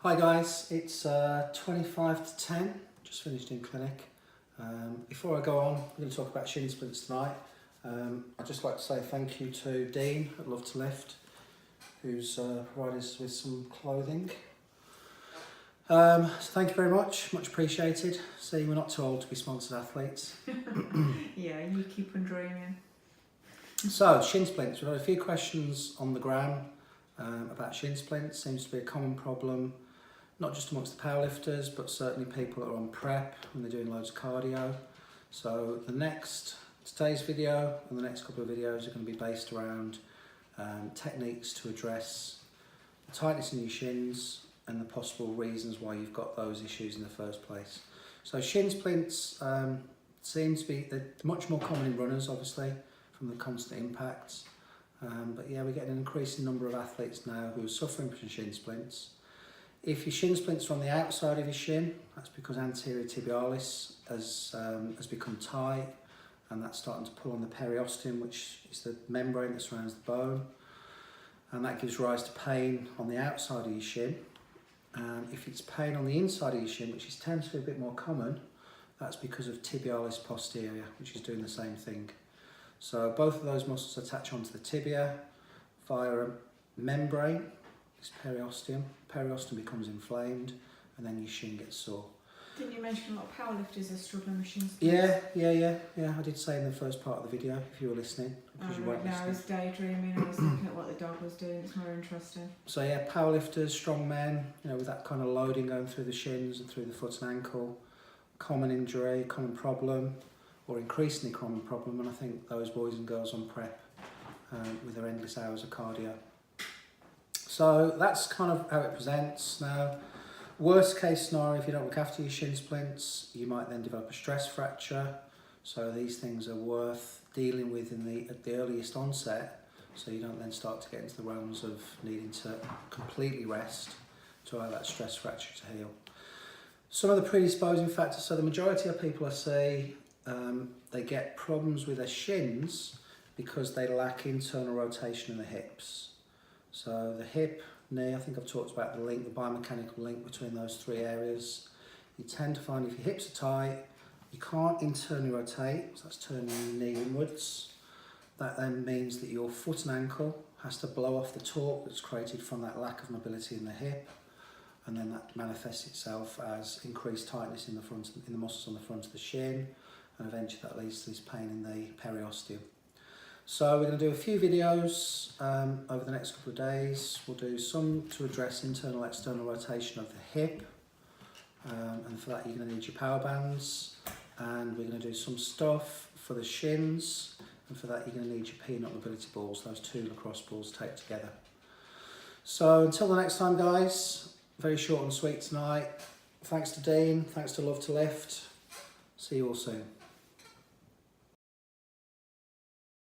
Hi guys, it's 25 to 10, just finished in clinic. Before I go on, we're going to talk about shin splints tonight. I'd just like to say thank you to Dean at Love to Lift, who's provided us with some clothing. So thank you very much appreciated. See, we're not too old to be sponsored athletes. Yeah, you keep on dreaming. So, shin splints, we've had a few questions on the gram about shin splints. Seems to be a common problem, not just amongst the powerlifters, but certainly people that are on prep when they're doing loads of cardio. So today's video and the next couple of videos are going to be based around techniques to address the tightness in your shins and the possible reasons why you've got those issues in the first place. So shin splints seem to be they're much more common in runners, obviously, from the constant impacts. But yeah, we're getting an increasing number of athletes now who are suffering from shin splints. If your shin splints are on the outside of your shin, that's because anterior tibialis has become tight, and that's starting to pull on the periosteum, which is the membrane that surrounds the bone, and that gives rise to pain on the outside of your shin. If it's pain on the inside of your shin, which tends to be a bit more common, that's because of tibialis posterior, which is doing the same thing. So both of those muscles attach onto the tibia via a membrane, this periosteum. Periosteum becomes inflamed, and then your shin gets sore. Didn't you mention a lot of powerlifters are struggling with shin splints? Yeah. I did say in the first part of the video, if you were listening. Because you weren't Now listening. I was daydreaming, I was looking at what the dog was doing, it's more interesting. So yeah, powerlifters, strong men, with that kind of loading going through the shins and through the foot and ankle, common injury, common problem, or increasingly common problem, and I think those boys and girls on prep with their endless hours of cardio. So that's kind of how it presents. Now, worst case scenario, if you don't look after your shin splints, you might then develop a stress fracture. So these things are worth dealing with at the earliest onset, so you don't then start to get into the realms of needing to completely rest to allow that stress fracture to heal. Some of the predisposing factors, so the majority of people I see, they get problems with their shins because they lack internal rotation in the hips. So the hip, knee, I think I've talked about the link, the biomechanical link between those three areas. You tend to find if your hips are tight, you can't internally rotate, so that's turning your knee inwards. That then means that your foot and ankle has to blow off the torque that's created from that lack of mobility in the hip, and then that manifests itself as increased tightness in the muscles on the front of the shin, and eventually that leads to this pain in the periosteum. So we're going to do a few videos over the next couple of days. We'll do some to address internal external rotation of the hip, and for that you're going to need your power bands, and we're going to do some stuff for the shins, and for that you're going to need your peanut mobility balls, those two lacrosse balls taped together. So until the next time guys, very short and sweet tonight. Thanks to Dean, thanks to Love to Lift. See you all soon.